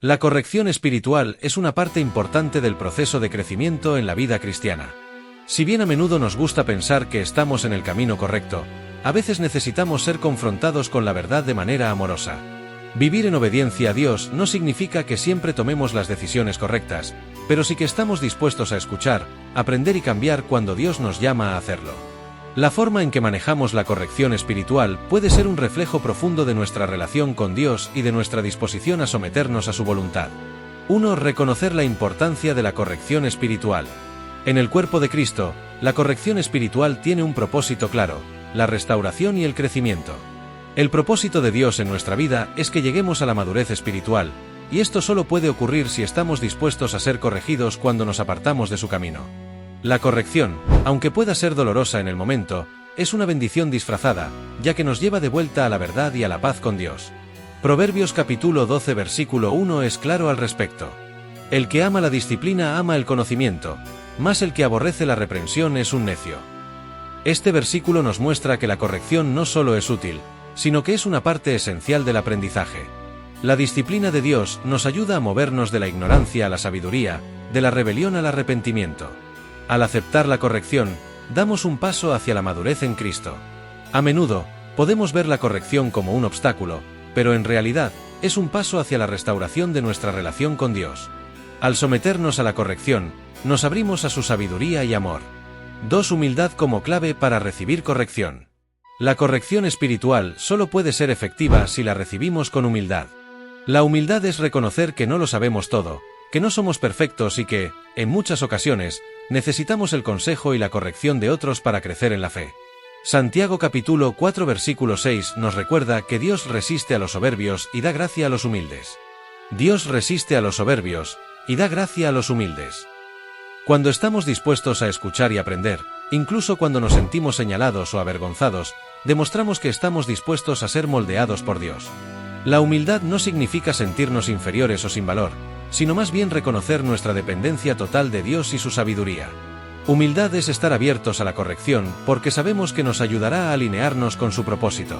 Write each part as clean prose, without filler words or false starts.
La corrección espiritual es una parte importante del proceso de crecimiento en la vida cristiana. Si bien a menudo nos gusta pensar que estamos en el camino correcto, a veces necesitamos ser confrontados con la verdad de manera amorosa. Vivir en obediencia a Dios no significa que siempre tomemos las decisiones correctas, pero sí que estamos dispuestos a escuchar, aprender y cambiar cuando Dios nos llama a hacerlo. La forma en que manejamos la corrección espiritual puede ser un reflejo profundo de nuestra relación con Dios y de nuestra disposición a someternos a su voluntad. 1. Reconocer la importancia de la corrección espiritual. En el cuerpo de Cristo, la corrección espiritual tiene un propósito claro: la restauración y el crecimiento. El propósito de Dios en nuestra vida es que lleguemos a la madurez espiritual, y esto solo puede ocurrir si estamos dispuestos a ser corregidos cuando nos apartamos de su camino. La corrección, aunque pueda ser dolorosa en el momento, es una bendición disfrazada, ya que nos lleva de vuelta a la verdad y a la paz con Dios. Proverbios capítulo 12 versículo 1 es claro al respecto. El que ama la disciplina ama el conocimiento, mas el que aborrece la reprensión es un necio. Este versículo nos muestra que la corrección no solo es útil, sino que es una parte esencial del aprendizaje. La disciplina de Dios nos ayuda a movernos de la ignorancia a la sabiduría, de la rebelión al arrepentimiento. Al aceptar la corrección, damos un paso hacia la madurez en Cristo. A menudo, podemos ver la corrección como un obstáculo, pero en realidad, es un paso hacia la restauración de nuestra relación con Dios. Al someternos a la corrección, nos abrimos a su sabiduría y amor. 2. Humildad como clave para recibir corrección. La corrección espiritual solo puede ser efectiva si la recibimos con humildad. La humildad es reconocer que no lo sabemos todo, que no somos perfectos y que, en muchas ocasiones, necesitamos el consejo y la corrección de otros para crecer en la fe. Santiago capítulo 4 versículo 6 nos recuerda que Dios resiste a los soberbios y da gracia a los humildes. Dios resiste a los soberbios y da gracia a los humildes. Cuando estamos dispuestos a escuchar y aprender, incluso cuando nos sentimos señalados o avergonzados, demostramos que estamos dispuestos a ser moldeados por Dios. La humildad no significa sentirnos inferiores o sin valor, sino más bien reconocer nuestra dependencia total de Dios y su sabiduría. Humildad es estar abiertos a la corrección porque sabemos que nos ayudará a alinearnos con su propósito.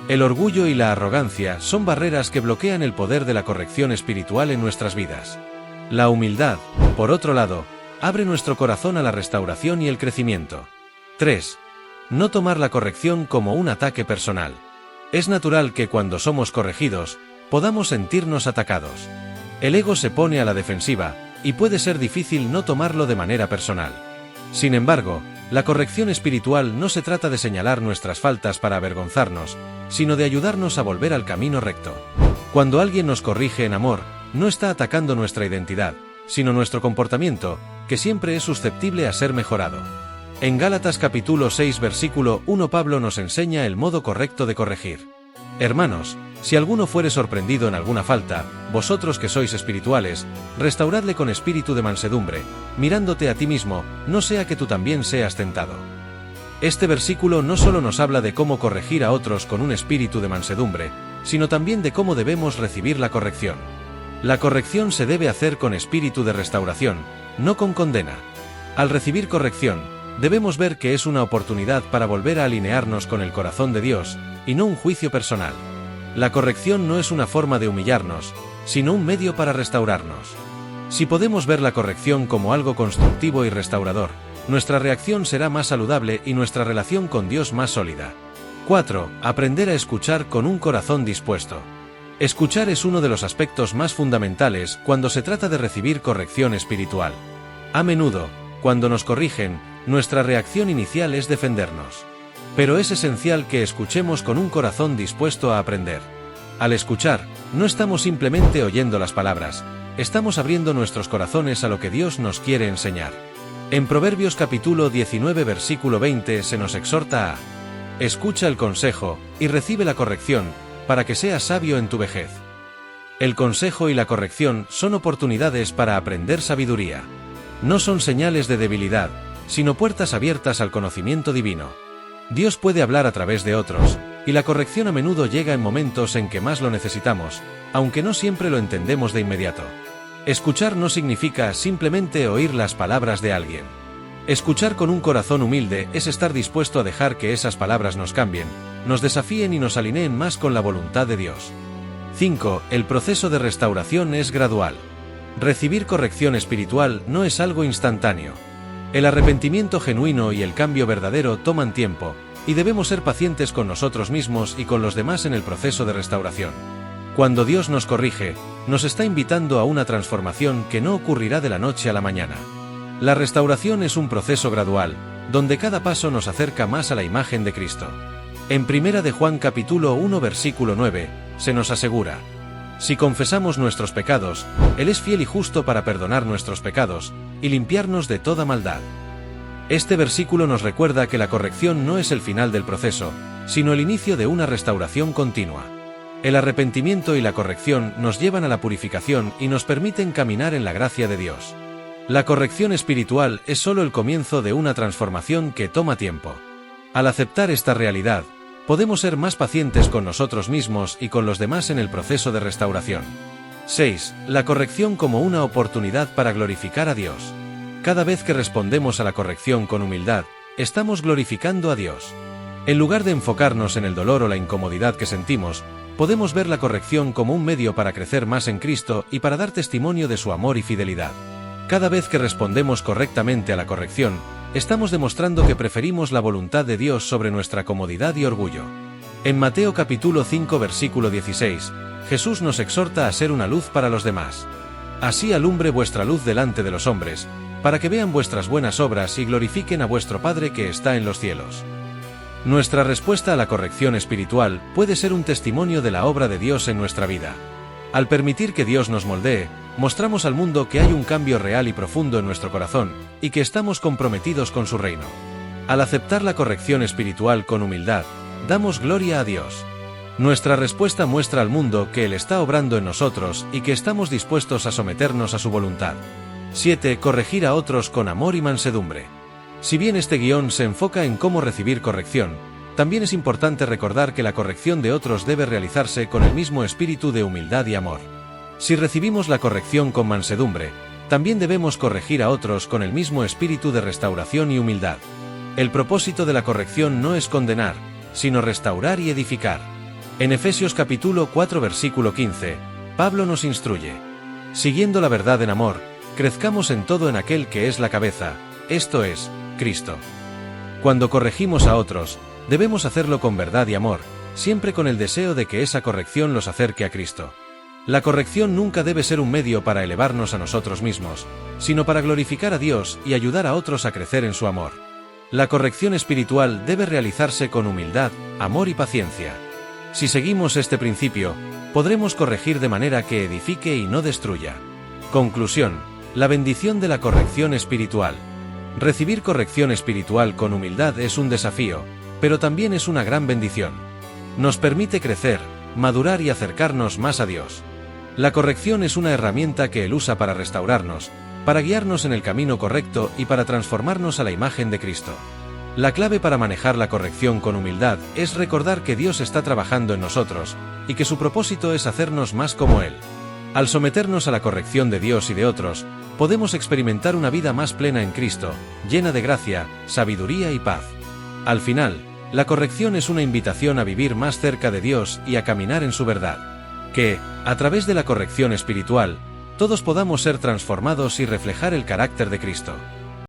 El orgullo y la arrogancia son barreras que bloquean el poder de la corrección espiritual en nuestras vidas. La humildad, por otro lado, abre nuestro corazón a la restauración y el crecimiento. 3. No tomar la corrección como un ataque personal. Es natural que cuando somos corregidos, podamos sentirnos atacados. El ego se pone a la defensiva, y puede ser difícil no tomarlo de manera personal. Sin embargo, la corrección espiritual no se trata de señalar nuestras faltas para avergonzarnos, sino de ayudarnos a volver al camino recto. Cuando alguien nos corrige en amor, no está atacando nuestra identidad, sino nuestro comportamiento, que siempre es susceptible a ser mejorado. En Gálatas capítulo 6 versículo 1 Pablo nos enseña el modo correcto de corregir. Hermanos, si alguno fuere sorprendido en alguna falta, vosotros que sois espirituales, restauradle con espíritu de mansedumbre, mirándote a ti mismo, no sea que tú también seas tentado. Este versículo no solo nos habla de cómo corregir a otros con un espíritu de mansedumbre, sino también de cómo debemos recibir la corrección. La corrección se debe hacer con espíritu de restauración, no con condena. Al recibir corrección, debemos ver que es una oportunidad para volver a alinearnos con el corazón de Dios, y no un juicio personal. La corrección no es una forma de humillarnos, sino un medio para restaurarnos. Si podemos ver la corrección como algo constructivo y restaurador, nuestra reacción será más saludable y nuestra relación con Dios más sólida. 4. Aprender a escuchar con un corazón dispuesto. Escuchar es uno de los aspectos más fundamentales cuando se trata de recibir corrección espiritual. A menudo, cuando nos corrigen, nuestra reacción inicial es defendernos. Pero es esencial que escuchemos con un corazón dispuesto a aprender. Al escuchar, no estamos simplemente oyendo las palabras, estamos abriendo nuestros corazones a lo que Dios nos quiere enseñar. En Proverbios capítulo 19 versículo 20 se nos exhorta a: escucha el consejo, y recibe la corrección, para que seas sabio en tu vejez. El consejo y la corrección son oportunidades para aprender sabiduría. No son señales de debilidad, sino puertas abiertas al conocimiento divino. Dios puede hablar a través de otros, y la corrección a menudo llega en momentos en que más lo necesitamos, aunque no siempre lo entendemos de inmediato. Escuchar no significa simplemente oír las palabras de alguien. Escuchar con un corazón humilde es estar dispuesto a dejar que esas palabras nos cambien, nos desafíen y nos alineen más con la voluntad de Dios. 5. El proceso de restauración es gradual. Recibir corrección espiritual no es algo instantáneo. El arrepentimiento genuino y el cambio verdadero toman tiempo, y debemos ser pacientes con nosotros mismos y con los demás en el proceso de restauración. Cuando Dios nos corrige, nos está invitando a una transformación que no ocurrirá de la noche a la mañana. La restauración es un proceso gradual, donde cada paso nos acerca más a la imagen de Cristo. En 1 de Juan capítulo 1 versículo 9, se nos asegura: si confesamos nuestros pecados, Él es fiel y justo para perdonar nuestros pecados y limpiarnos de toda maldad. Este versículo nos recuerda que la corrección no es el final del proceso, sino el inicio de una restauración continua. El arrepentimiento y la corrección nos llevan a la purificación y nos permiten caminar en la gracia de Dios. La corrección espiritual es solo el comienzo de una transformación que toma tiempo. Al aceptar esta realidad, podemos ser más pacientes con nosotros mismos y con los demás en el proceso de restauración. 6. La corrección como una oportunidad para glorificar a Dios. Cada vez que respondemos a la corrección con humildad, estamos glorificando a Dios. En lugar de enfocarnos en el dolor o la incomodidad que sentimos, podemos ver la corrección como un medio para crecer más en Cristo y para dar testimonio de su amor y fidelidad. Cada vez que respondemos correctamente a la corrección, estamos demostrando que preferimos la voluntad de Dios sobre nuestra comodidad y orgullo. En Mateo capítulo 5 versículo 16, Jesús nos exhorta a ser una luz para los demás. Así alumbre vuestra luz delante de los hombres, para que vean vuestras buenas obras y glorifiquen a vuestro Padre que está en los cielos. Nuestra respuesta a la corrección espiritual puede ser un testimonio de la obra de Dios en nuestra vida. Al permitir que Dios nos moldee, mostramos al mundo que hay un cambio real y profundo en nuestro corazón, y que estamos comprometidos con su reino. Al aceptar la corrección espiritual con humildad, damos gloria a Dios. Nuestra respuesta muestra al mundo que Él está obrando en nosotros y que estamos dispuestos a someternos a su voluntad. 7. Corregir a otros con amor y mansedumbre. Si bien este guión se enfoca en cómo recibir corrección, también es importante recordar que la corrección de otros debe realizarse con el mismo espíritu de humildad y amor. Si recibimos la corrección con mansedumbre, también debemos corregir a otros con el mismo espíritu de restauración y humildad. El propósito de la corrección no es condenar, sino restaurar y edificar. En Efesios capítulo 4 versículo 15, Pablo nos instruye: siguiendo la verdad en amor, crezcamos en todo en aquel que es la cabeza, esto es, Cristo. Cuando corregimos a otros, debemos hacerlo con verdad y amor, siempre con el deseo de que esa corrección los acerque a Cristo. La corrección nunca debe ser un medio para elevarnos a nosotros mismos, sino para glorificar a Dios y ayudar a otros a crecer en su amor. La corrección espiritual debe realizarse con humildad, amor y paciencia. Si seguimos este principio, podremos corregir de manera que edifique y no destruya. Conclusión: la bendición de la corrección espiritual. Recibir corrección espiritual con humildad es un desafío, pero también es una gran bendición. Nos permite crecer, madurar y acercarnos más a Dios. La corrección es una herramienta que Él usa para restaurarnos, para guiarnos en el camino correcto y para transformarnos a la imagen de Cristo. La clave para manejar la corrección con humildad es recordar que Dios está trabajando en nosotros, y que su propósito es hacernos más como Él. Al someternos a la corrección de Dios y de otros, podemos experimentar una vida más plena en Cristo, llena de gracia, sabiduría y paz. Al final, la corrección es una invitación a vivir más cerca de Dios y a caminar en su verdad. Que, a través de la corrección espiritual, todos podamos ser transformados y reflejar el carácter de Cristo.